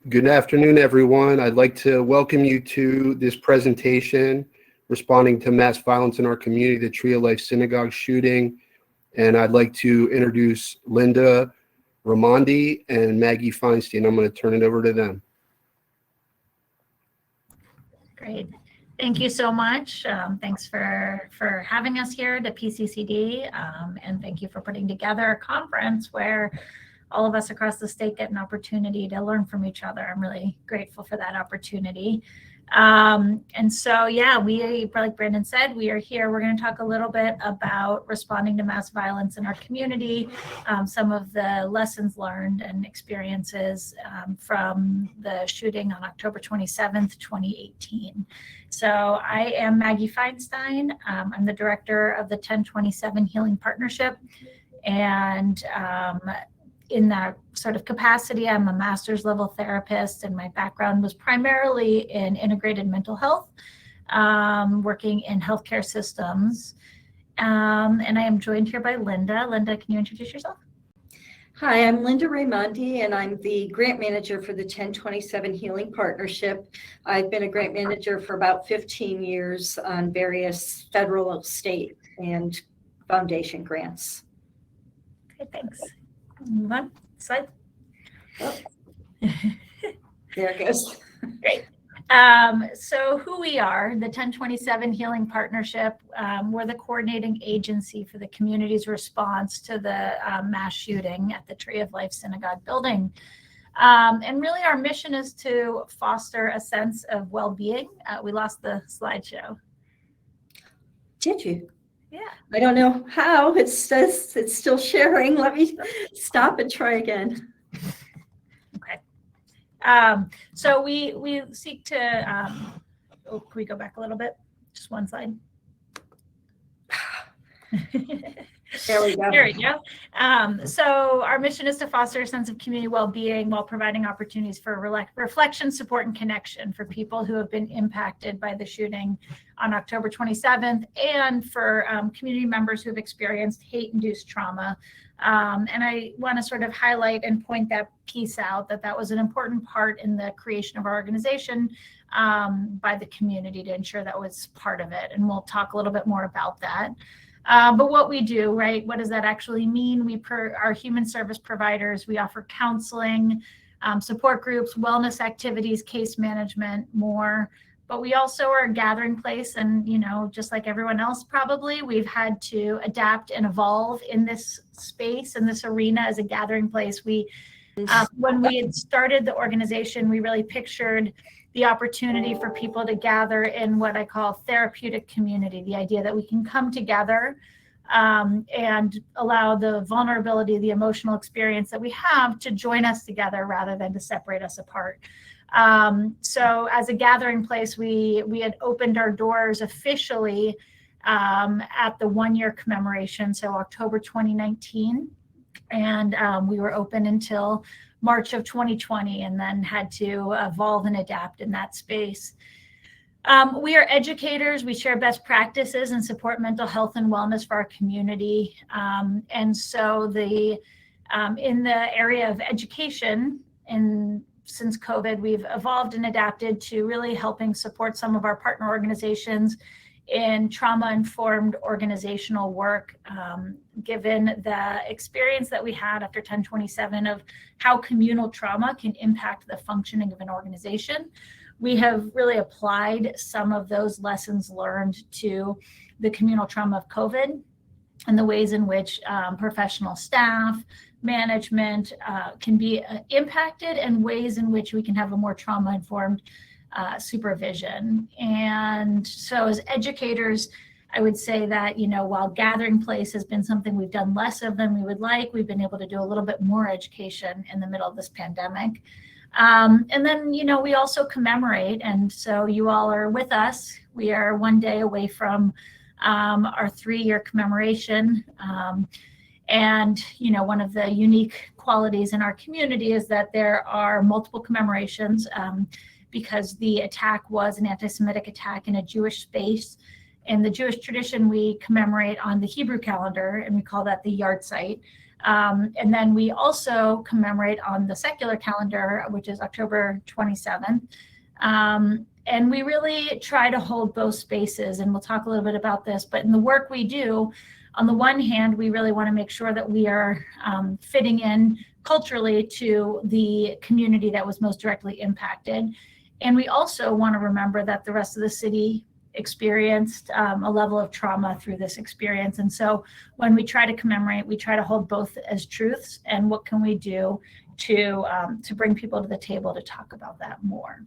Good afternoon, everyone. I'd like to welcome you to this presentation, Responding to Mass Violence in Our Community, the Tree of Life Synagogue shooting. And I'd like to introduce Linda Ramondi and Maggie Feinstein. I'm going to turn it over to them. Great. Thank you so much. Thanks for having us here at the PCCD, and thank you for putting together a conference where all of us across the state get an opportunity to learn from each other. I'm really grateful for that opportunity. And so, yeah, we, like Brandon said, we are here. We're going to talk a little bit about responding to mass violence in our community, some of the lessons learned and experiences from the shooting on October 27th, 2018. So I am Maggie Feinstein. I'm the director of the 1027 Healing Partnership. And in that sort of capacity, I'm a master's level therapist, and my background was primarily in integrated mental health, working in healthcare systems. And I am joined here by Linda. Linda, can you introduce yourself? Hi, I'm Linda Ramondi, and I'm the grant manager for the 1027 Healing Partnership. I've been a grant manager for about 15 years on various federal, state, and foundation grants. Okay, thanks. Move on. Slide. Oh. There it goes. Great. So who we are, the 1027 Healing Partnership, we're the coordinating agency for the community's response to the mass shooting at the Tree of Life Synagogue building. And really our mission is to foster a sense of well-being. We lost the slideshow. Did you? Yeah. I don't know how. It says it's still sharing. Let me stop and try again. Okay. So we seek to, can we go back a little bit? Just one slide. There we go. There we go. So our mission is to foster a sense of community well-being while providing opportunities for reflection, support, and connection for people who have been impacted by the shooting on October 27th, and for community members who have experienced hate-induced trauma. And I want to sort of highlight and point that piece out, that was an important part in the creation of our organization by the community to ensure that was part of it. And we'll talk a little bit more about that. But what we do, right, what does that actually mean? We are human service providers. We offer counseling, support groups, wellness activities, case management, more. But we also are a gathering place, and, you know, just like everyone else probably, we've had to adapt and evolve in this space, in this arena as a gathering place. When we had started the organization, we really pictured the opportunity for people to gather in what I call therapeutic community, the idea that we can come together and allow the vulnerability, the emotional experience that we have to join us together rather than to separate us apart. So as a gathering place, we had opened our doors officially at the 1-year commemoration, so October 2019. And we were open until March of 2020, and then had to evolve and adapt in that space. We are educators. We share best practices and support mental health and wellness for our community. And so in the area of education, and since COVID, we've evolved and adapted to really helping support some of our partner organizations in trauma-informed organizational work, given the experience that we had after 1027 of how communal trauma can impact the functioning of an organization. We have really applied some of those lessons learned to the communal trauma of COVID and the ways in which professional staff, management can be impacted, and ways in which we can have a more trauma-informed supervision. And so as educators, I would say that, you know, while gathering place has been something we've done less of than we would like, we've been able to do a little bit more education in the middle of this pandemic. And then, you know, we also commemorate. And so you all are with us. We are one day away from our 3-year commemoration. And, you know, one of the unique qualities in our community is that there are multiple commemorations because the attack was an anti-Semitic attack in a Jewish space. In the Jewish tradition, we commemorate on the Hebrew calendar, and we call that the yard site. And then we also commemorate on the secular calendar, which is October 27th. And we really try to hold both spaces, and we'll talk a little bit about this, but in the work we do, on the one hand, we really want to make sure that we are fitting in culturally to the community that was most directly impacted. And we also want to remember that the rest of the city experienced a level of trauma through this experience. And so when we try to commemorate, we try to hold both as truths, and what can we do to bring people to the table to talk about that more.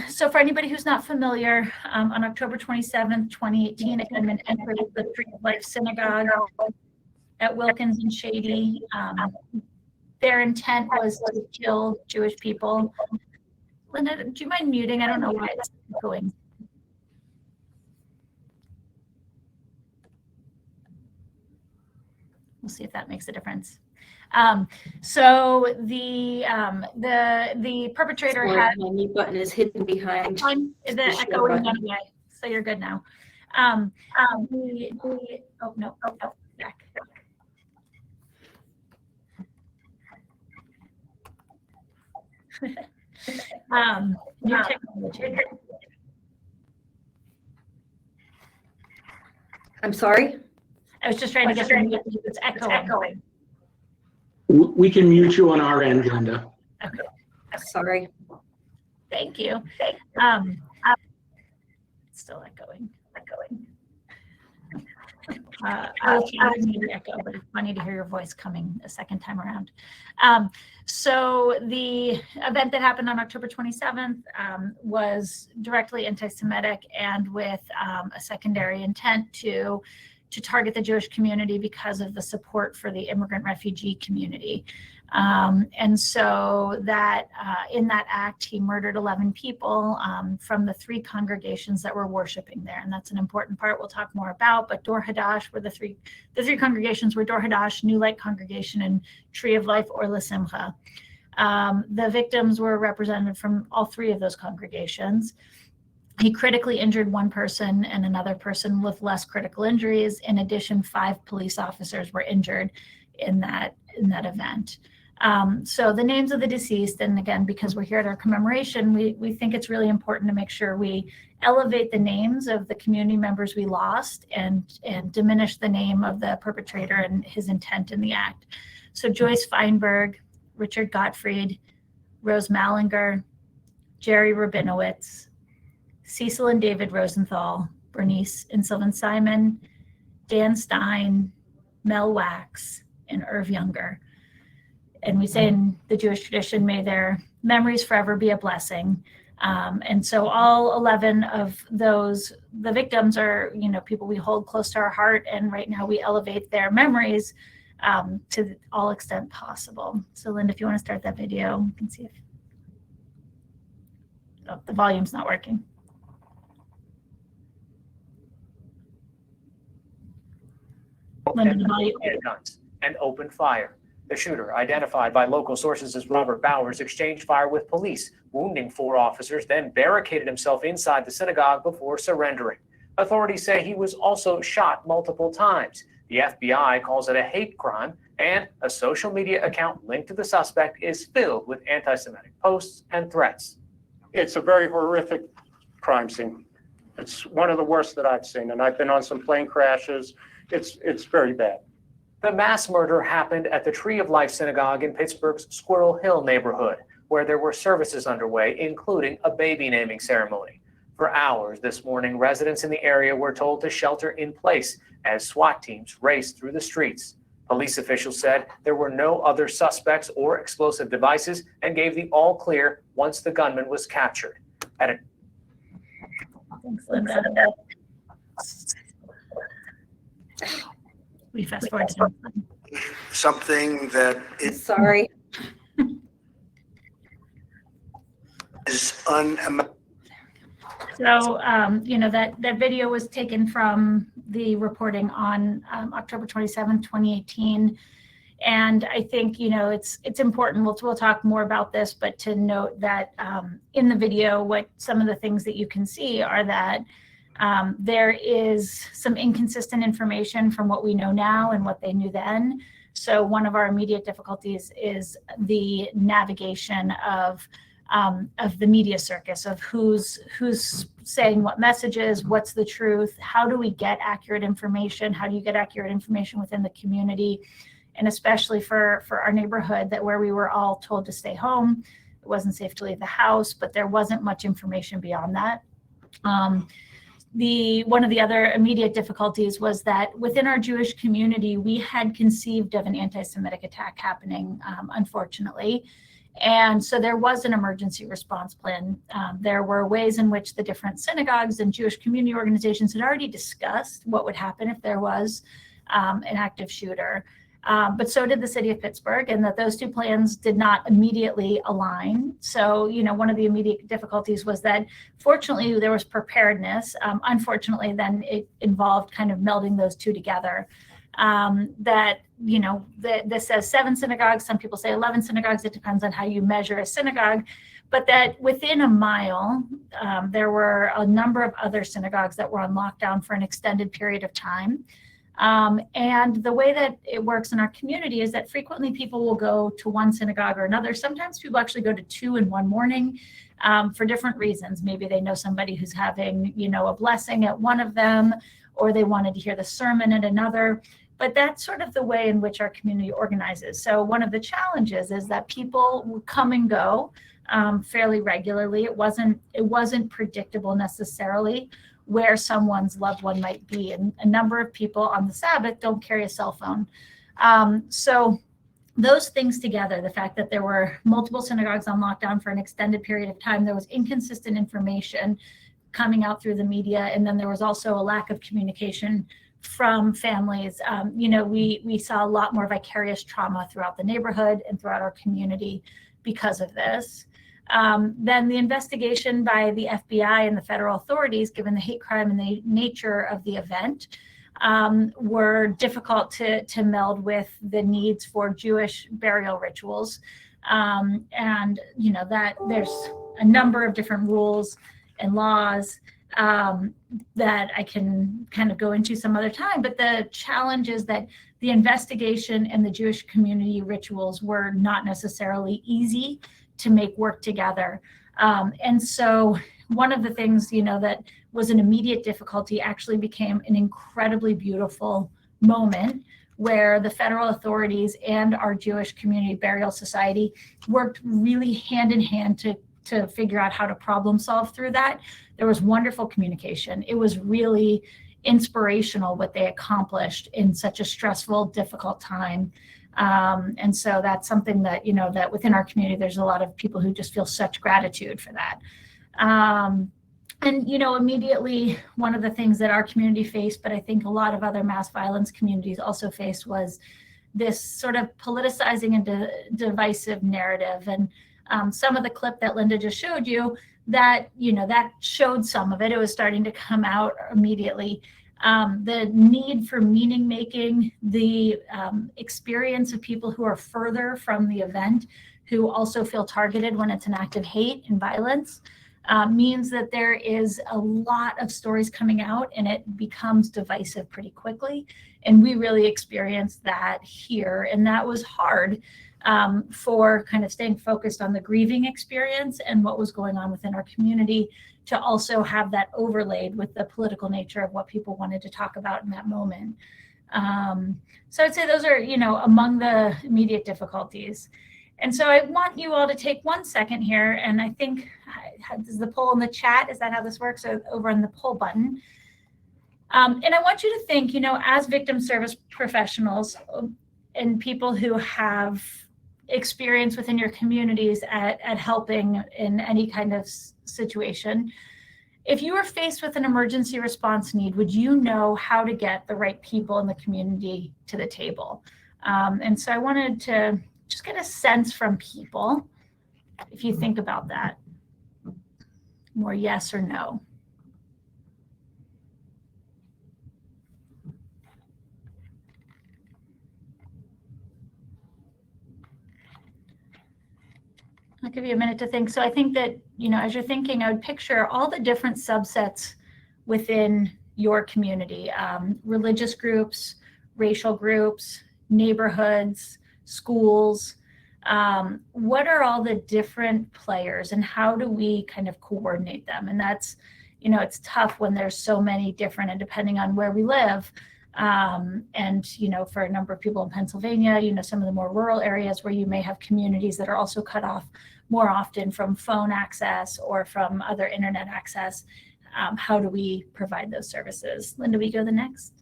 So for anybody who's not familiar, on October 27th, 2018, a gunman entered the Tree of Life Synagogue at Wilkins and Shady. Their intent was to kill Jewish people. Linda, do you mind muting? I don't know why it's going. We'll see if that makes a difference. So the perpetrator had. My mute button is hidden behind. The echo went away, so you're good now. Oh no, back. New technology. I'm sorry? I was just trying to get it's echoing. We can mute you on our end, Linda. Okay. Sorry. Thank you. Still echoing. I'll change the echo, but it's funny to hear your voice coming a second time around. So the event that happened on October 27th was directly anti-Semitic and with a secondary intent to target the Jewish community because of the support for the immigrant refugee community. And so that in that act, he murdered 11 people from the 3 congregations that were worshiping there. And that's an important part we'll talk more about. But Dor Hadash were the three congregations were Dor Hadash, New Light Congregation, and Tree of Life or La Simcha. The victims were represented from all 3 of those congregations. He critically injured 1 person and another person with less critical injuries. In addition, 5 police officers were injured in that event. So the names of the deceased, and again, because we're here at our commemoration, we think it's really important to make sure we elevate the names of the community members we lost and diminish the name of the perpetrator and his intent in the act. So Joyce Feinberg, Richard Gottfried, Rose Mallinger, Jerry Rabinowitz, Cecil and David Rosenthal, Bernice and Sylvan Simon, Dan Stein, Mel Wax, and Irv Younger. And we say in the Jewish tradition, may their memories forever be a blessing. And so all 11 of those, the victims are, people we hold close to our heart. And right now we elevate their memories to all extent possible. So Linda, if you want to start that video, you can see if the volume's not working. Guns and opened fire. The shooter, identified by local sources as Robert Bowers, exchanged fire with police, wounding 4 officers, then barricaded himself inside the synagogue before surrendering. Authorities say he was also shot multiple times. The FBI calls it a hate crime, and a social media account linked to the suspect is filled with anti-Semitic posts and threats. It's a very horrific crime scene. It's one of the worst that I've seen, and I've been on some plane crashes. It's very bad. The mass murder happened at the Tree of Life Synagogue in Pittsburgh's Squirrel Hill neighborhood, where there were services underway, including a baby naming ceremony. For hours this morning, residents in the area were told to shelter in place as SWAT teams raced through the streets. Police officials said there were no other suspects or explosive devices and gave the all clear once the gunman was captured. Thanks, Linda. We fast forward to something that is Sorry. unimaginable. So, that video was taken from the reporting on October 27, 2018. And I think, it's important, we'll talk more about this, but to note that in the video, what some of the things that you can see are that there is some inconsistent information from what we know now and what they knew then. So one of our immediate difficulties is the navigation of the media circus, of who's saying what messages, what's the truth, how do we get accurate information, how do you get accurate information within the community, and especially for our neighborhood, that where we were all told to stay home, it wasn't safe to leave the house, but there wasn't much information beyond that. One of the other immediate difficulties was that within our Jewish community, we had conceived of an anti-Semitic attack happening, unfortunately. And so there was an emergency response plan. There were ways in which the different synagogues and Jewish community organizations had already discussed what would happen if there was an active shooter. But so did the City of Pittsburgh, and that those two plans did not immediately align. So, one of the immediate difficulties was that fortunately there was preparedness. Unfortunately, then it involved kind of melding those two together. This says 7 synagogues, some people say 11 synagogues, it depends on how you measure a synagogue, but that within a mile, there were a number of other synagogues that were on lockdown for an extended period of time. And the way that it works in our community is that frequently people will go to one synagogue or another. Sometimes people actually go to 2 in one morning for different reasons. Maybe they know somebody who's having, a blessing at one of them, or they wanted to hear the sermon at another. But that's sort of the way in which our community organizes. So one of the challenges is that people will come and go fairly regularly. It wasn't predictable necessarily where someone's loved one might be. And a number of people on the Sabbath don't carry a cell phone. So those things together, the fact that there were multiple synagogues on lockdown for an extended period of time, there was inconsistent information coming out through the media, and then there was also a lack of communication from families. We saw a lot more vicarious trauma throughout the neighborhood and throughout our community because of this. Then the investigation by the FBI and the federal authorities, given the hate crime and the nature of the event, were difficult to meld with the needs for Jewish burial rituals. That there's a number of different rules and laws that I can kind of go into some other time. But the challenge is that the investigation and the Jewish community rituals were not necessarily easy to make work together. And so one of the things, that was an immediate difficulty actually became an incredibly beautiful moment where the federal authorities and our Jewish Community Burial Society worked really hand in hand to figure out how to problem solve through that. There was wonderful communication. It was really inspirational what they accomplished in such a stressful, difficult time. And so that's something that, that within our community, there's a lot of people who just feel such gratitude for that. Immediately, one of the things that our community faced, but I think a lot of other mass violence communities also faced, was this sort of politicizing and divisive narrative. And some of the clip that Linda just showed you, that showed some of it. It was starting to come out immediately. The need for meaning making, the experience of people who are further from the event, who also feel targeted when it's an act of hate and violence, means that there is a lot of stories coming out and it becomes divisive pretty quickly. And we really experienced that here. And that was hard for kind of staying focused on the grieving experience and what was going on within our community, to also have that overlaid with the political nature of what people wanted to talk about in that moment. So I'd say those are, among the immediate difficulties. And so I want you all to take 1 second here, and I think, is the poll in the chat? Is that how this works? Or over on the poll button. And I want you to think, as victim service professionals and people who have experience within your communities at helping in any kind of situation, if you were faced with an emergency response need, would you know how to get the right people in the community to the table? And so I wanted to just get a sense from people, if you think about that, more yes or no. I'll give you a minute to think. So I think that, as you're thinking, I would picture all the different subsets within your community, religious groups, racial groups, neighborhoods, schools. What are all the different players and how do we kind of coordinate them? And that's, it's tough when there's so many different, and depending on where we live, and, for a number of people in Pennsylvania, some of the more rural areas where you may have communities that are also cut off more often from phone access or from other internet access. How do we provide those services? Linda, we go the next.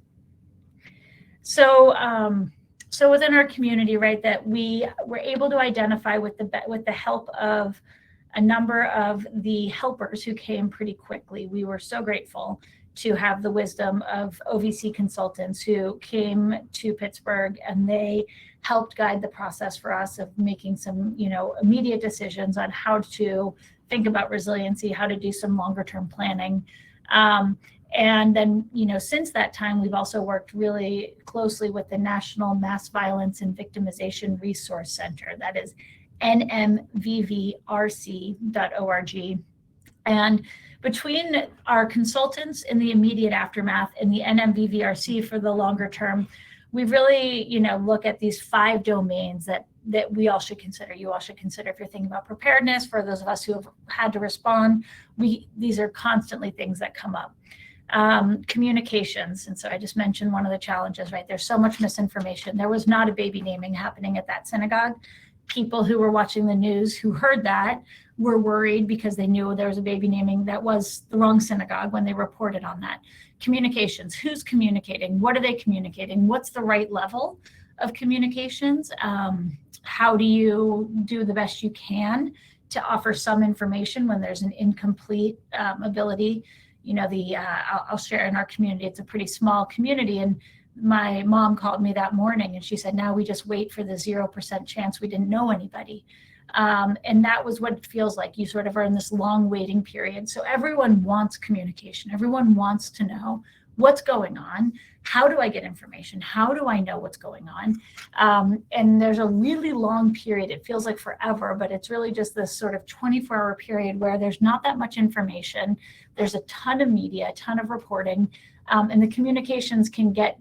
So within our community, right, that we were able to identify with the help of a number of the helpers who came pretty quickly. We were so grateful to have the wisdom of OVC consultants who came to Pittsburgh, and they helped guide the process for us of making some, immediate decisions on how to think about resiliency, how to do some longer term planning. And then, since that time, we've also worked really closely with the National Mass Violence and Victimization Resource Center. That is nmvvrc.org. And between our consultants in the immediate aftermath and the NMVVRC for the longer term, we really, look at these 5 domains that we all should consider. You all should consider if you're thinking about preparedness. For those of us who have had to respond, these are constantly things that come up. Communications. And so I just mentioned one of the challenges, right? There's so much misinformation. There was not a baby naming happening at that synagogue. People who were watching the news who heard that were worried because they knew there was a baby naming that was the wrong synagogue when they reported on that. Communications, who's communicating? What are they communicating? What's the right level of communications? How do you do the best you can to offer some information when there's an incomplete ability? I'll share in our community, it's a pretty small community, and my mom called me that morning and she said, now we just wait for the 0% chance we didn't know anybody. And that was what it feels like. You sort of are in this long waiting period. So everyone wants communication. Everyone wants to know what's going on. How do I get information? How do I know what's going on? And there's a really long period. It feels like forever, but it's really just this sort of 24-hour period where there's not that much information. There's a ton of media, a ton of reporting, and the communications can get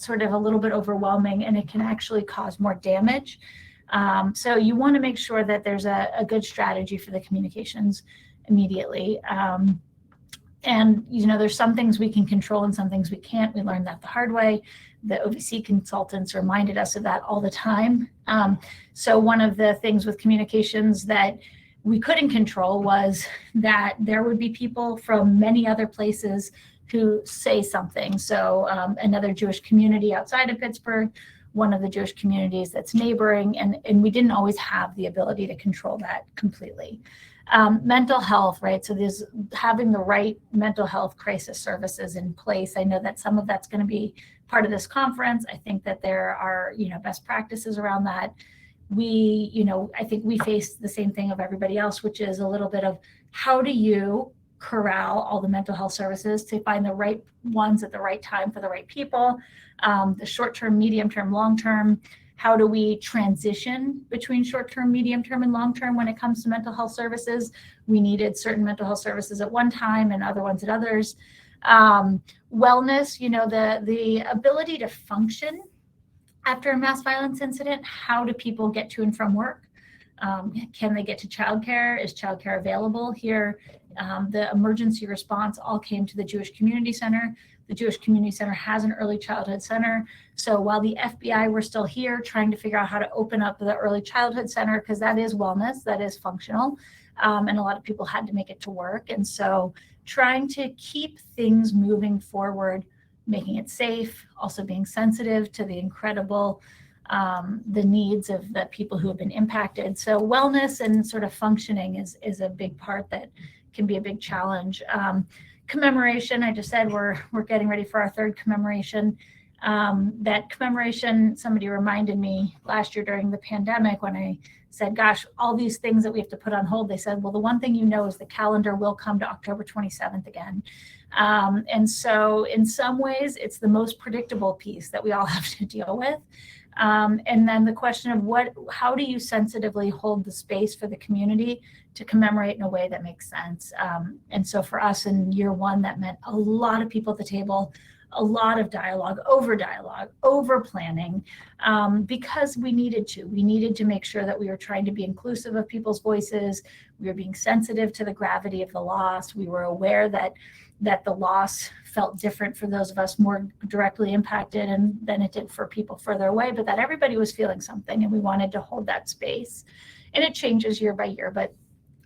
sort of a little bit overwhelming, and it can actually cause more damage. So you want to make sure that there's a good strategy for the communications immediately. And, there's some things we can control and some things we can't. We learned that the hard way. The OVC consultants reminded us of that all the time. So one of the things with communications that we couldn't control was that there would be people from many other places who say something. So another Jewish community outside of Pittsburgh, one of the Jewish communities that's neighboring, and we didn't always have the ability to control that completely. Mental health, right? So there's having the right mental health crisis services in place. I know that some of that's going to be part of this conference. I think that there are, best practices around that. I think we face the same thing of everybody else, which is a little bit of how do you corral all the mental health services to find the right ones at the right time for the right people, the short-term, medium-term, long-term. How do we transition between short-term, medium-term, and long-term when it comes to mental health services? We needed certain mental health services at one time and other ones at others. Wellness, the ability to function after a mass violence incident. How do people get to and from work? Can they get to childcare? Is childcare available here? The emergency response all came to the Jewish Community Center. The Jewish Community Center has an early childhood center. So while the FBI were still here trying to figure out how to open up the early childhood center, because that is wellness, that is functional, and a lot of people had to make it to work. And so trying to keep things moving forward, making it safe, also being sensitive to the incredible the needs of the people who have been impacted. So wellness and sort of functioning is a big part that can be a big challenge. Commemoration, I just said we're getting ready for our 3rd commemoration. That commemoration, somebody reminded me last year during the pandemic when I said, gosh, all these things that we have to put on hold. They said, well, the one thing is the calendar will come to October 27th again. And so in some ways, it's the most predictable piece that we all have to deal with. And then the question of how do you sensitively hold the space for the community to commemorate in a way that makes sense? And so for us in year one, that meant a lot of people at the table, a lot of dialogue, over planning, because we needed to make sure that we were trying to be inclusive of people's voices. We were being sensitive to the gravity of the loss. We were aware that the loss felt different for those of us more directly impacted than it did for people further away, but that everybody was feeling something, and we wanted to hold that space. And it changes year by year, but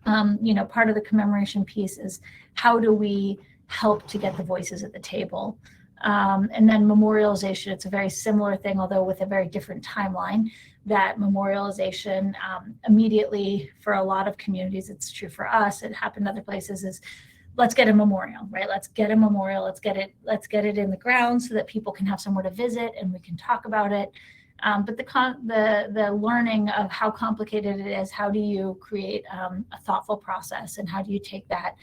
part of the commemoration piece is how do we help to get the voices at the table? And then memorialization, it's a very similar thing, although with a very different timeline. That memorialization immediately for a lot of communities, it's true for us, it happened other places, is let's get a memorial, right? Let's get a memorial, let's get it in the ground so that people can have somewhere to visit and we can talk about it. But the learning of how complicated it is, how do you create a thoughtful process, and how do you take that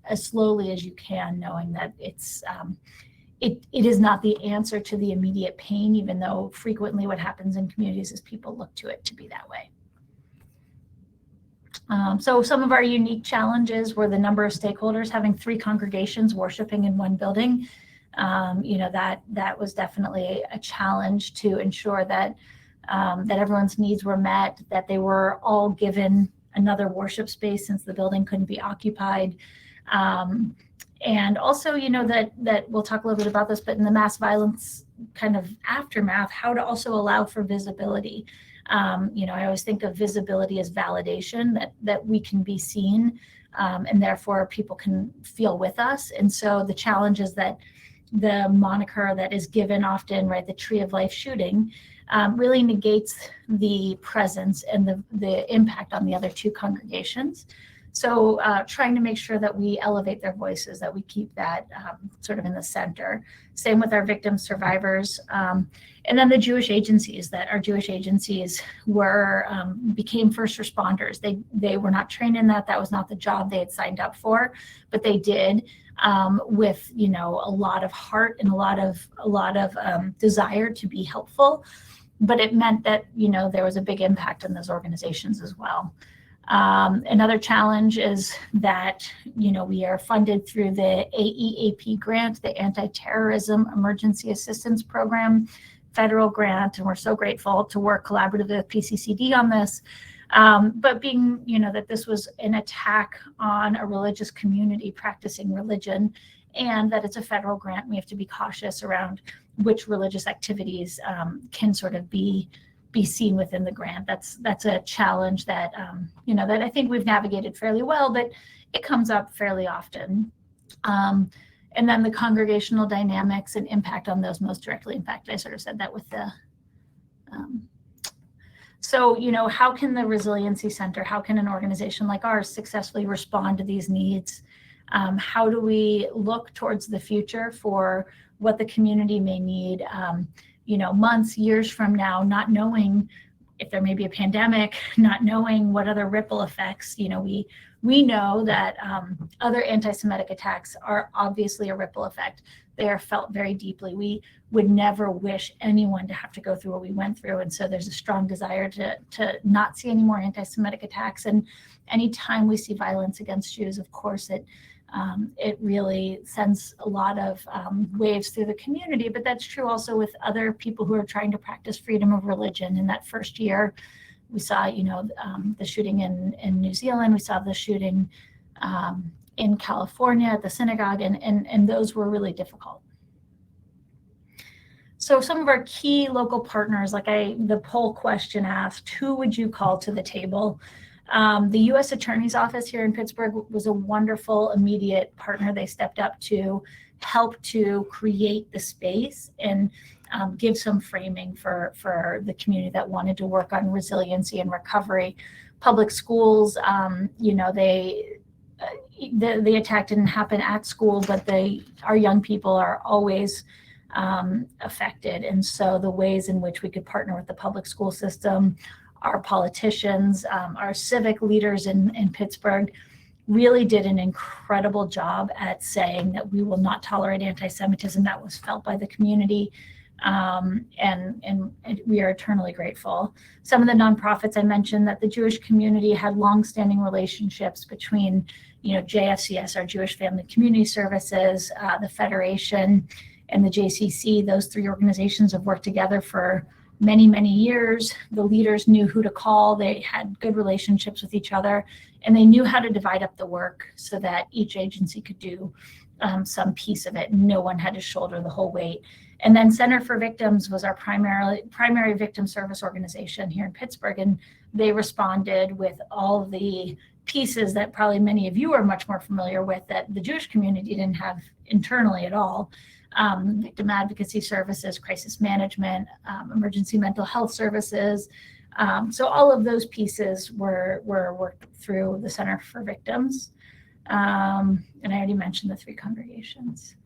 as slowly as you can, knowing that it is not the answer to the immediate pain, even though frequently what happens in communities is people look to it to be that way. So some of our unique challenges were the number of stakeholders, having 3 congregations worshiping in one building. That was definitely a challenge to ensure that everyone's needs were met, that they were all given another worship space since the building couldn't be occupied. And also, that we'll talk a little bit about this, but in the mass violence kind of aftermath, how to also allow for visibility. I always think of visibility as validation, that we can be seen, and therefore people can feel with us. And so the challenge is that the moniker that is given often, right, the Tree of Life shooting, really negates the presence and the impact on the other 2 congregations. So trying to make sure that we elevate their voices, that we keep that sort of in the center. Same with our victim survivors. And then the Jewish agencies, that our Jewish agencies became first responders. They were not trained in that. That was not the job they had signed up for, but they did with, a lot of heart and a lot of desire to be helpful. But it meant that, there was a big impact on those organizations as well. Another challenge is that, we are funded through the AEAP grant, the Anti-Terrorism Emergency Assistance Program, federal grant, and we're so grateful to work collaboratively with PCCD on this. But being, that this was an attack on a religious community practicing religion, and that it's a federal grant, we have to be cautious around which religious activities can sort of be seen within the grant. That's a challenge that that I think we've navigated fairly well, but it comes up fairly often. And then the congregational dynamics and impact on those most directly impacted. I sort of said that with the so how can the Resiliency Center, how can an organization like ours successfully respond to these needs? How do we look towards the future for what the community may need months, years from now, not knowing if there may be a pandemic, not knowing what other ripple effects, we know that other anti-Semitic attacks are obviously a ripple effect. They are felt very deeply. We would never wish anyone to have to go through what we went through. And so there's a strong desire to not see any more anti-Semitic attacks. And anytime we see violence against Jews, of course, it really sends a lot of waves through the community, but that's true also with other people who are trying to practice freedom of religion. In that first year, we saw, the shooting in New Zealand, we saw the shooting in California at the synagogue, and those were really difficult. So some of our key local partners, like the poll question asked, who would you call to the table? The U.S. Attorney's Office here in Pittsburgh was a wonderful immediate partner. They stepped up to help to create the space and give some framing for the community that wanted to work on resiliency and recovery. Public schools, the attack didn't happen at school, but our young people are always affected. And so the ways in which we could partner with the public school system, our politicians, our civic leaders in Pittsburgh really did an incredible job at saying that we will not tolerate anti-Semitism. That was felt by the community. And we are eternally grateful. Some of the nonprofits I mentioned, that the Jewish community had longstanding relationships between, JFCS, our Jewish Family Community Services, the Federation, and the JCC. Those three organizations have worked together for many, many years. The leaders knew who to call. They had good relationships with each other, and they knew how to divide up the work so that each agency could do some piece of it. No one had to shoulder the whole weight. And then Center for Victims was our primary victim service organization here in Pittsburgh, and they responded with all the pieces that probably many of you are much more familiar with that the Jewish community didn't have internally at all. Victim advocacy services, crisis management, emergency mental health services. So all of those pieces were worked through the Center for Victims. And I already mentioned the three congregations.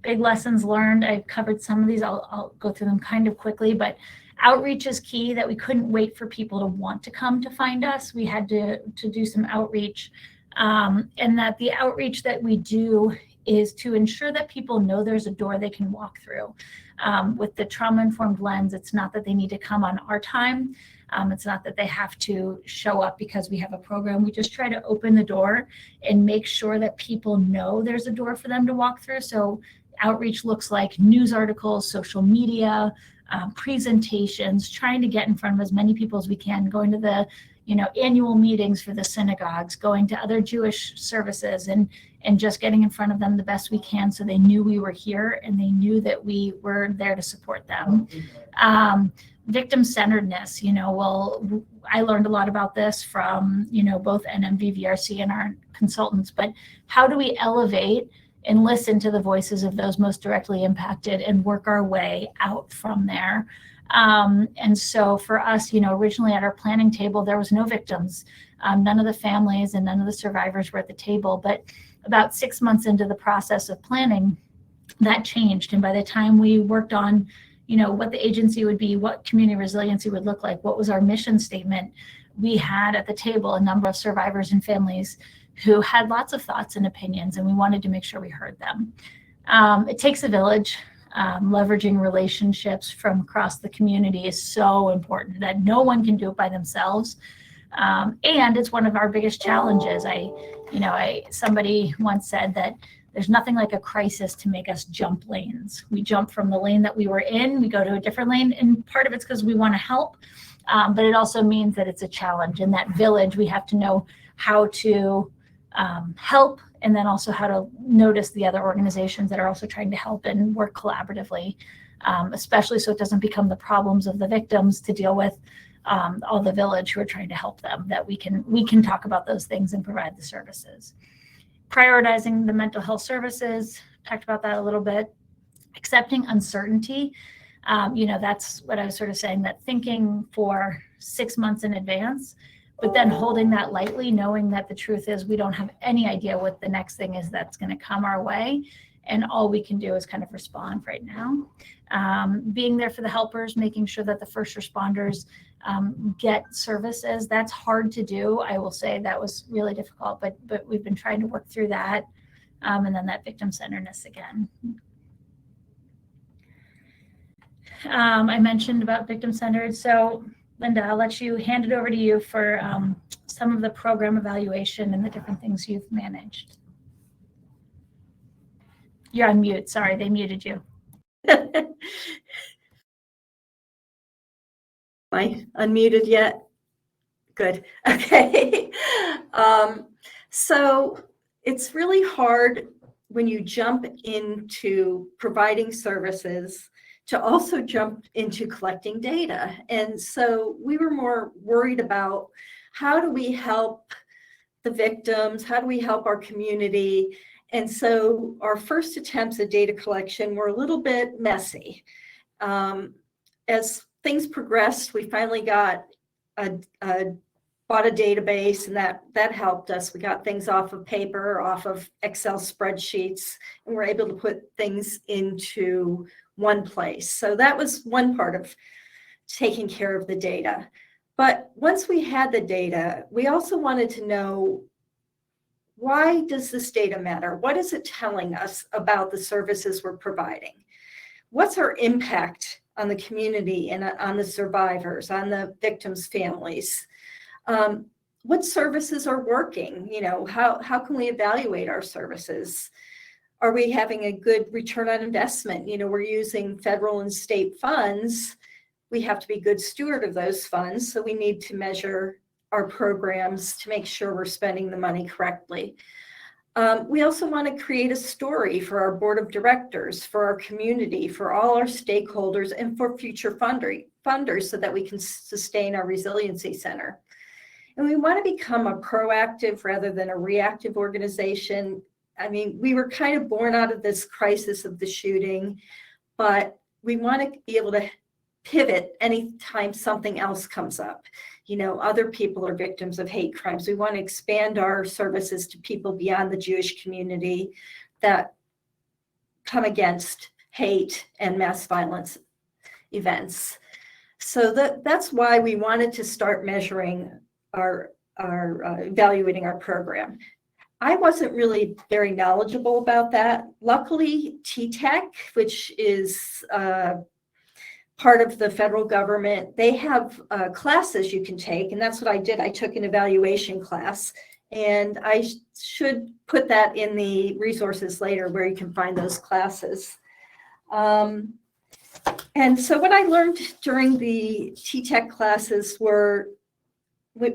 Big lessons learned. I've covered some of these. I'll go through them kind of quickly, but outreach is key, that we couldn't wait for people to want to come to find us. We had to do some outreach, and that the outreach that we do is to ensure that people know there's a door they can walk through. With the trauma-informed lens, it's not that they need to come on our time. It's not that they have to show up because we have a program. We just try to open the door and make sure that people know there's a door for them to walk through. So outreach looks like news articles, social media, presentations, trying to get in front of as many people as we can, going to the annual meetings for the synagogues, going to other Jewish services, and just getting in front of them the best we can so they knew we were here and they knew that we were there to support them. Victim-centeredness, I learned a lot about this from, both NMVVRC and our consultants, but how do we elevate and listen to the voices of those most directly impacted and work our way out from there? And so for us, originally at our planning table, there was no victims. None of the families and none of the survivors were at the table. But about 6 months into the process of planning, that changed. And by the time we worked on, what the agency would be, what community resiliency would look like, what was our mission statement, we had at the table a number of survivors and families who had lots of thoughts and opinions, and we wanted to make sure we heard them. It takes a village. Leveraging relationships from across the community is so important, that no one can do it by themselves. And it's one of our biggest challenges. Somebody once said that there's nothing like a crisis to make us jump lanes. We jump from the lane that we were in, we go to a different lane, and part of it's because we want to help, but it also means that it's a challenge. In that village, we have to know how to help, and then also how to notice the other organizations that are also trying to help and work collaboratively, especially so it doesn't become the problems of the victims to deal with all the village who are trying to help them, that we can talk about those things and provide the services. Prioritizing the mental health services, talked about that a little bit. Accepting uncertainty, that's what I was sort of saying, that thinking for 6 months in advance, but then holding that lightly, knowing that the truth is we don't have any idea what the next thing is that's going to come our way. And all we can do is kind of respond right now. Being there for the helpers, making sure that the first responders get services. That's hard to do. I will say that was really difficult, but we've been trying to work through that. And then that victim-centeredness again. I mentioned about victim-centered. So Linda, I'll let you hand it over to you for some of the program evaluation and the different things you've managed. You're on mute. Sorry, they muted you. Am I unmuted yet? Good. Okay. So it's really hard when you jump into providing services to also jump into collecting data. And so we were more worried about how do we help the victims? How do we help our community? And so our first attempts at data collection were a little bit messy. As things progressed, we finally bought a database, and that helped us. We got things off of paper, off of Excel spreadsheets, and we're able to put things into one place. So that was one part of taking care of the data. But once we had the data, we also wanted to know, why does this data matter? What is it telling us about the services we're providing? what's our impact on the community and on the survivors, on the victims' families? What services are working? How can we evaluate our services? Are we having a good return on investment? We're using federal and state funds. We have to be good steward of those funds. So we need to measure our programs to make sure we're spending the money correctly. We also want to create a story for our board of directors, for our community, for all our stakeholders, and for future funders so that we can sustain our resiliency center. And we want to become a proactive rather than a reactive organization. I mean, we were kind of born out of this crisis of the shooting, but we want to be able to pivot anytime something else comes up. Other people are victims of hate crimes. We want to expand our services to people beyond the Jewish community that come against hate and mass violence events. So that's why we wanted to start measuring our evaluating our program. I wasn't really very knowledgeable about that. Luckily, TTEC, which is part of the federal government, they have classes you can take, and that's what I did. I took an evaluation class, and I should put that in the resources later where you can find those classes. And so what I learned during the TTEC classes were,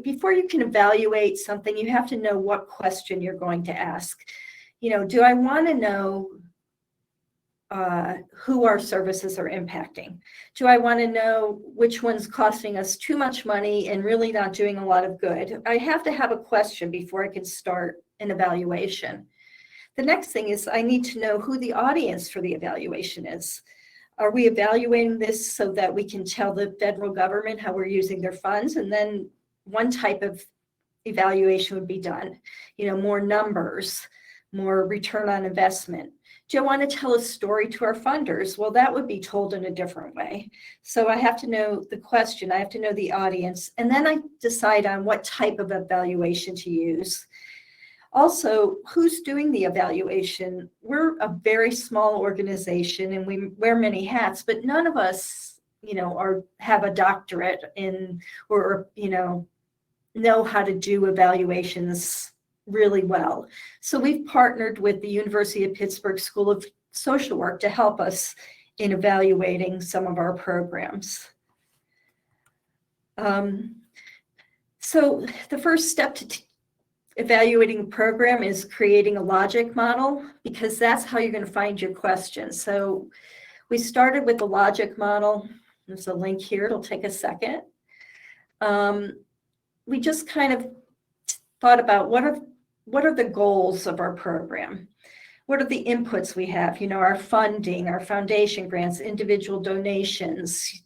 before you can evaluate something, you have to know what question you're going to ask. Do I want to know who our services are impacting? Do I want to know which one's costing us too much money and really not doing a lot of good? I have to have a question before I can start an evaluation. The next thing is I need to know who the audience for the evaluation is. Are we evaluating this so that we can tell the federal government how we're using their funds? And then one type of evaluation would be done, more numbers, more return on investment. Do I want to tell a story to our funders? Well, that would be told in a different way. So I have to know the question, I have to know the audience, and then I decide on what type of evaluation to use. Also, who's doing the evaluation? We're a very small organization and we wear many hats, but none of us, have a doctorate in or know how to do evaluations really well. So we've partnered with the University of Pittsburgh School of Social Work to help us in evaluating some of our programs. So the first step to evaluating a program is creating a logic model, because that's how you're going to find your questions. So we started with the logic model. There's a link here. It'll take a second. We just kind of thought about what are the goals of our program? What are the inputs we have? Our funding, our foundation grants, individual donations,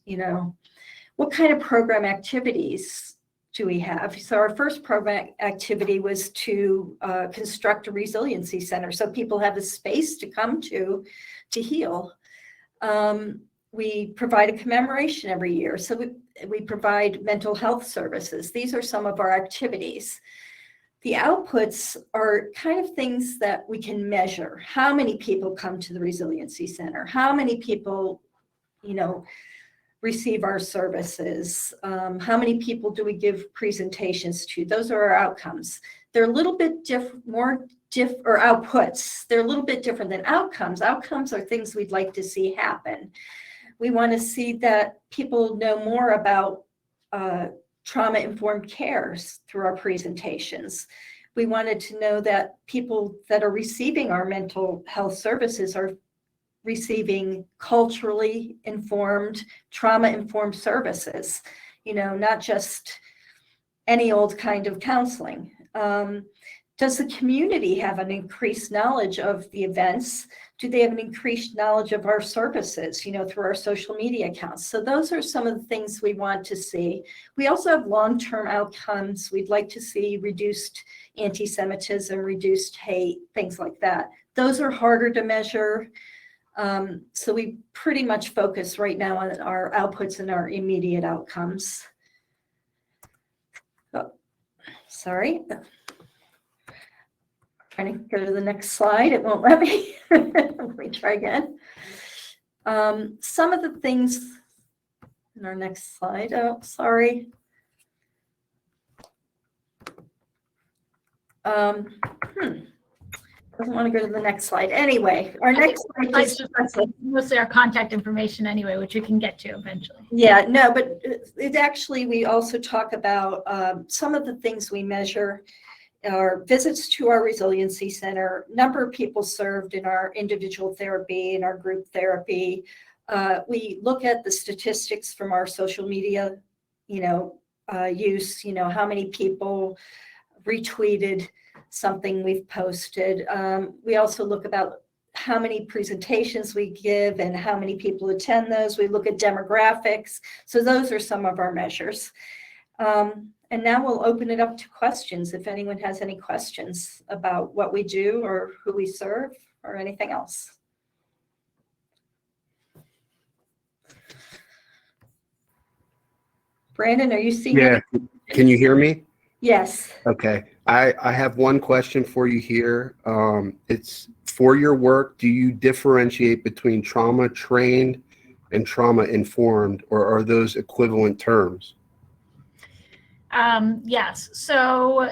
what kind of program activities do we have? So our first program activity was to construct a resiliency center so people have a space to come to heal. We provide a commemoration every year. So we provide mental health services. These are some of our activities. The outputs are kind of things that we can measure. How many people come to the Resiliency Center? How many people, receive our services? How many people do we give presentations to? Those are our outcomes. They're a little bit or outputs. They're a little bit different than outcomes. Outcomes are things we'd like to see happen. We want to see that people know more about trauma-informed care through our presentations. We wanted to know that people that are receiving our mental health services are receiving culturally informed, trauma-informed services, not just any old kind of counseling. Does the community have an increased knowledge of the events? Do they have an increased knowledge of our services, through our social media accounts? So those are some of the things we want to see. We also have long-term outcomes. We'd like to see reduced anti-Semitism, reduced hate, things like that. Those are harder to measure. So we pretty much focus right now on our outputs and our immediate outcomes. Oh, sorry. Trying to go to the next slide. It won't let me. Let me try again. Some of the things in our next slide, oh, sorry. Doesn't want to go to the next slide. Anyway, our next slide is mostly our contact information anyway, which we can get to eventually. Yeah, no, but it actually, we also talk about some of the things we measure are visits to our resiliency center, number of people served in our individual therapy and our group therapy. We look at the statistics from our social media, use, how many people retweeted something we've posted. We also look about how many presentations we give and how many people attend those. We look at demographics. So those are some of our measures. And now we'll open it up to questions if anyone has any questions about what we do or who we serve or anything else. Brandon, are you seeing? Yeah. Can you hear me? Yes. Okay. I have one question for you here. It's for your work, do you differentiate between trauma trained and trauma informed, or are those equivalent terms? Yes. So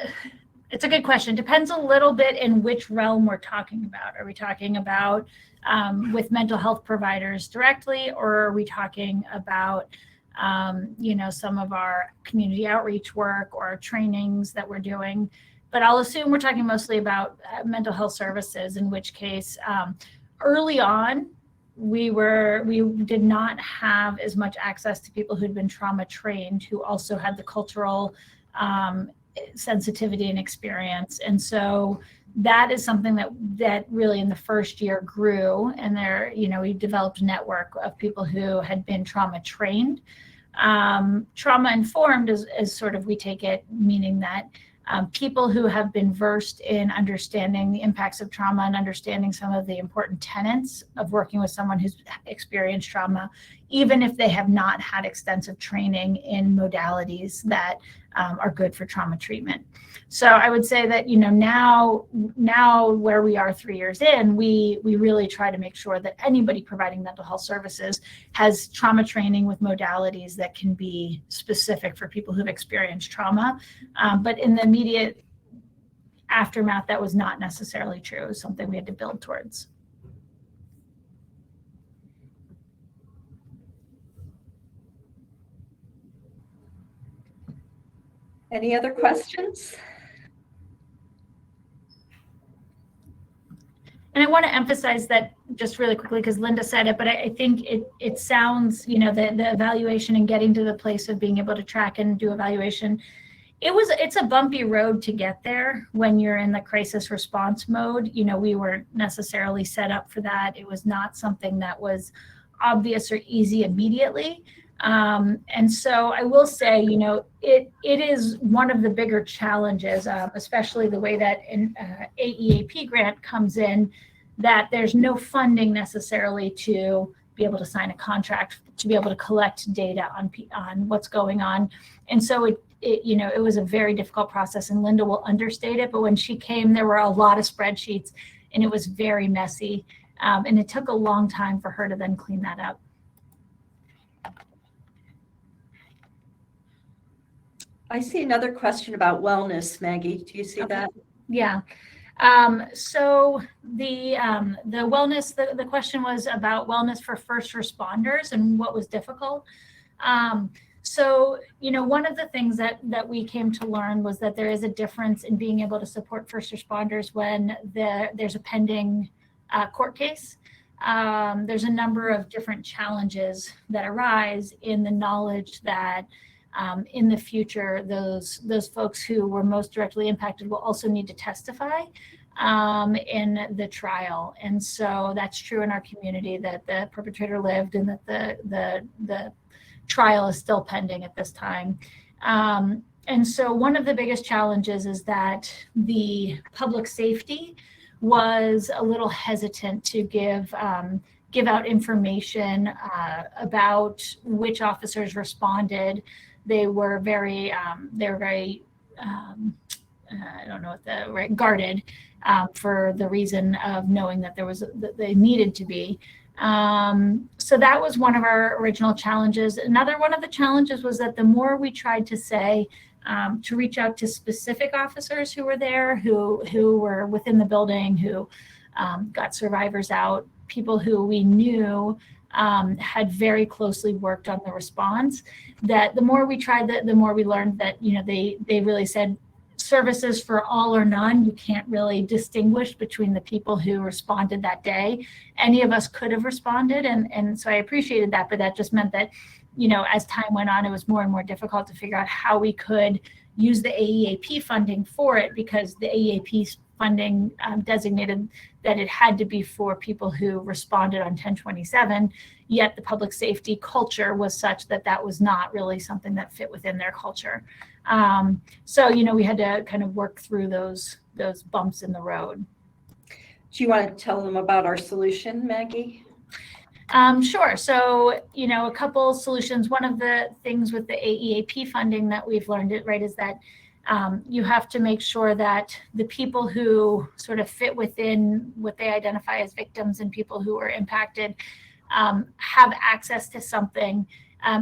it's a good question. Depends a little bit in which realm we're talking about. Are we talking about with mental health providers directly, or are we talking about some of our community outreach work or trainings that we're doing? But I'll assume we're talking mostly about mental health services, in which case early on, we did not have as much access to people who'd been trauma trained, who also had the cultural sensitivity and experience. And so that is something that really in the first year grew, and we developed a network of people who had been trauma trained. Trauma informed is sort of, we take it, meaning that people who have been versed in understanding the impacts of trauma and understanding some of the important tenets of working with someone who's experienced trauma, even if they have not had extensive training in modalities that are good for trauma treatment. So I would say that, now where we are 3 years in, we really try to make sure that anybody providing mental health services has trauma training with modalities that can be specific for people who've experienced trauma. But in the immediate aftermath, that was not necessarily true. It was something we had to build towards. Any other questions? And I want to emphasize that just really quickly, because Linda said it, but I think it sounds, the evaluation and getting to the place of being able to track and do evaluation, it's a bumpy road to get there when you're in the crisis response mode. We weren't necessarily set up for that. It was not something that was obvious or easy immediately. And so I will say, it is one of the bigger challenges, especially the way that an AEAP grant comes in, that there's no funding necessarily to be able to sign a contract, to be able to collect data on what's going on. And so it was a very difficult process, and Linda will understate it, but when she came, there were a lot of spreadsheets and it was very messy. And it took a long time for her to then clean that up. I see another question about wellness, Maggie. Do you see that? Yeah. So the wellness, the question was about wellness for first responders and what was difficult. So, one of the things that we came to learn was that there is a difference in being able to support first responders when there's a pending court case. There's a number of different challenges that arise in the knowledge that in the future, those folks who were most directly impacted will also need to testify in the trial. And so that's true in our community, that the perpetrator lived and that the trial is still pending at this time. And so one of the biggest challenges is that the public safety was a little hesitant to give out information about which officers responded. They were very, I don't know what the right, guarded for the reason of knowing that they needed to be. So that was one of our original challenges. Another one of the challenges was that the more we tried to say, to reach out to specific officers who were there, who were within the building, who got survivors out, people who we knew had very closely worked on the response, that the more we tried, the more we learned that, they really said, services for all or none. You can't really distinguish between the people who responded that day. Any of us could have responded. And so I appreciated that, but that just meant that, as time went on, it was more and more difficult to figure out how we could use the AEAP funding for it, because the AEAP funding designated that it had to be for people who responded on 1027, yet the public safety culture was such that that was not really something that fit within their culture. So, we had to kind of work through those bumps in the road. Do you want to tell them about our solution, Maggie? Sure. So, a couple solutions. One of the things with the AEAP funding that we've learned is that you have to make sure that the people who sort of fit within what they identify as victims and people who are impacted have access to something.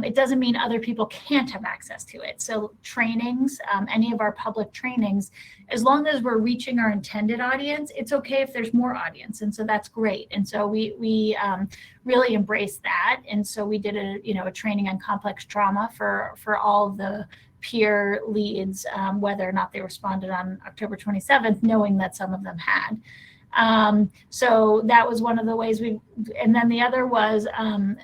It doesn't mean other people can't have access to it. So trainings, any of our public trainings, as long as we're reaching our intended audience, it's okay if there's more audience. And so that's great. And so we really embrace that. And so we did a training on complex trauma for all of the peer leads, whether or not they responded on October 27th, knowing that some of them had. So that was one of the ways and then the other was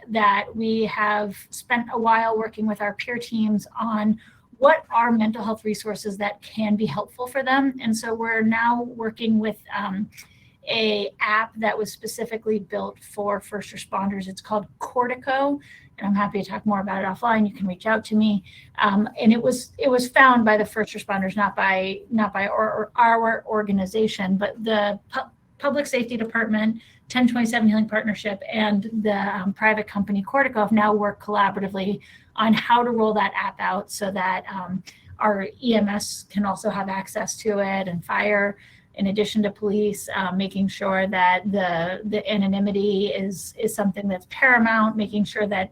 that we have spent a while working with our peer teams on what are mental health resources that can be helpful for them. And so we're now working with a app that was specifically built for first responders. It's called Cortico, and I'm happy to talk more about it offline. You can reach out to me. And it was found by the first responders, not by our organization, but the Public Safety Department, 1027 Healing Partnership, and the private company Cortico have now worked collaboratively on how to roll that app out so that our EMS can also have access to it, and fire, in addition to police, making sure that the anonymity is something that's paramount, making sure that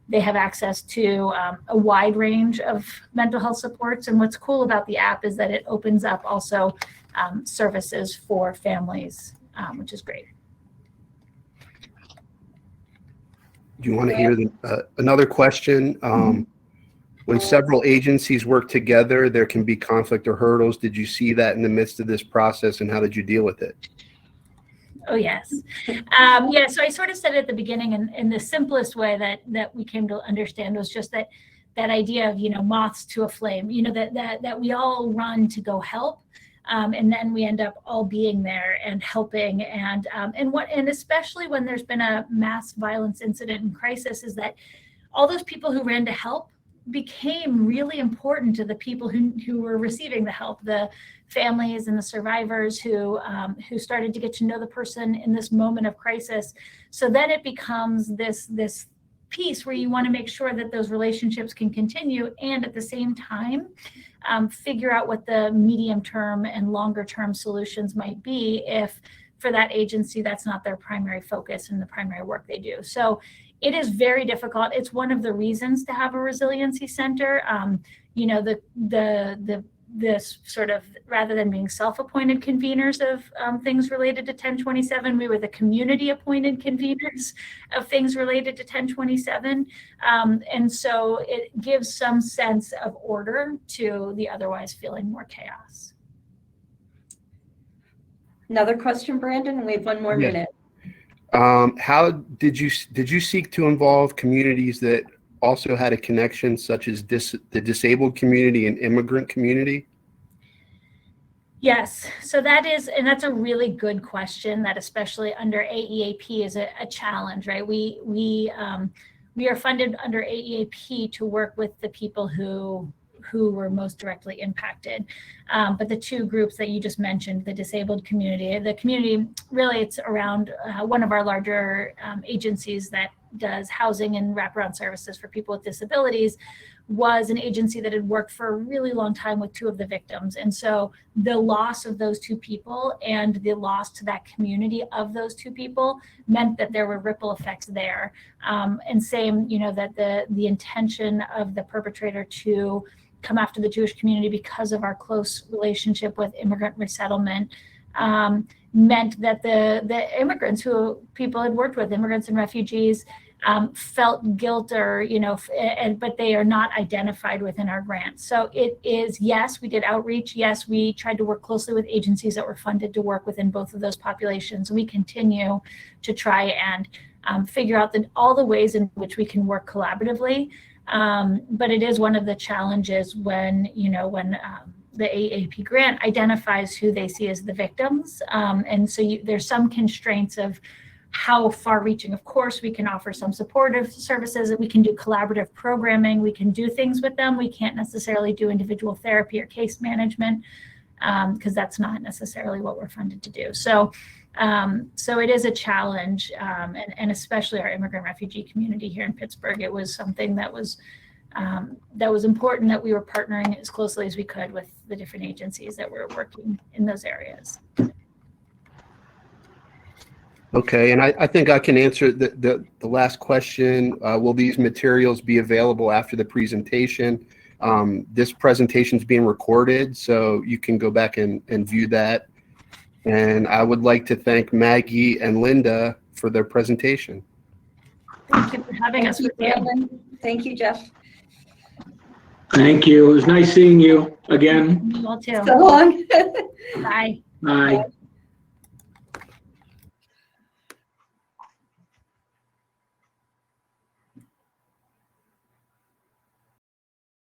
they have access to a wide range of mental health supports. And what's cool about the app is that it opens up also services for families, which is great. Do you want to hear another question? When several agencies work together, there can be conflict or hurdles. Did you see that in the midst of this process, and how did you deal with it? Oh, yes. Yeah, so I sort of said it at the beginning, and the simplest way that we came to understand was just that idea of, moths to a flame, that we all run to go help. And then we end up all being there and helping, and especially when there's been a mass violence incident and crisis, is that all those people who ran to help became really important to the people who were receiving the help, the families and the survivors who started to get to know the person in this moment of crisis. So then it becomes this piece where you want to make sure that those relationships can continue, and at the same time figure out what the medium term and longer term solutions might be if for that agency that's not their primary focus and the primary work they do. So it is very difficult. It's one of the reasons to have a resiliency center. This sort of, rather than being self-appointed conveners of things related to 1027, we were the community appointed conveners of things related to 1027. And so it gives some sense of order to the otherwise feeling more chaos. Another question, Brandon? We have one more minute. How did you seek to involve communities that also had a connection, such as the disabled community and immigrant community? Yes, so that's a really good question that especially under AEAP is a challenge, right? We are funded under AEAP to work with the people who were most directly impacted. But the two groups that you just mentioned, the disabled community, the community, really it's around one of our larger agencies that does housing and wraparound services for people with disabilities. was an agency that had worked for a really long time with 2 of the victims. And so the loss of those 2 people and the loss to that community of those 2 people meant that there were ripple effects there. And same, that the intention of the perpetrator to come after the Jewish community because of our close relationship with immigrant resettlement meant that the immigrants who people had worked with, immigrants and refugees, felt guilt or, but they are not identified within our grant. So it is, yes, we did outreach. Yes, we tried to work closely with agencies that were funded to work within both of those populations. We continue to try and figure out all the ways in which we can work collaboratively. But it is one of the challenges when the AAP grant identifies who they see as the victims. And so there's some constraints of how far reaching. Of course, we can offer some supportive services, that we can do collaborative programming, we can do things with them. We can't necessarily do individual therapy or case management because that's not necessarily what we're funded to do. So it is a challenge, and especially our immigrant refugee community here in Pittsburgh. It was something that was important, that we were partnering as closely as we could with the different agencies that were working in those areas. Okay, and I think I can answer the last question. Will these materials be available after the presentation? This presentation is being recorded, so you can go back and view that. And I would like to thank Maggie and Linda for their presentation. Thank you for having us with you. Thank you, Jeff. Thank you. It was nice seeing you again. You all too. So long. Bye. Bye.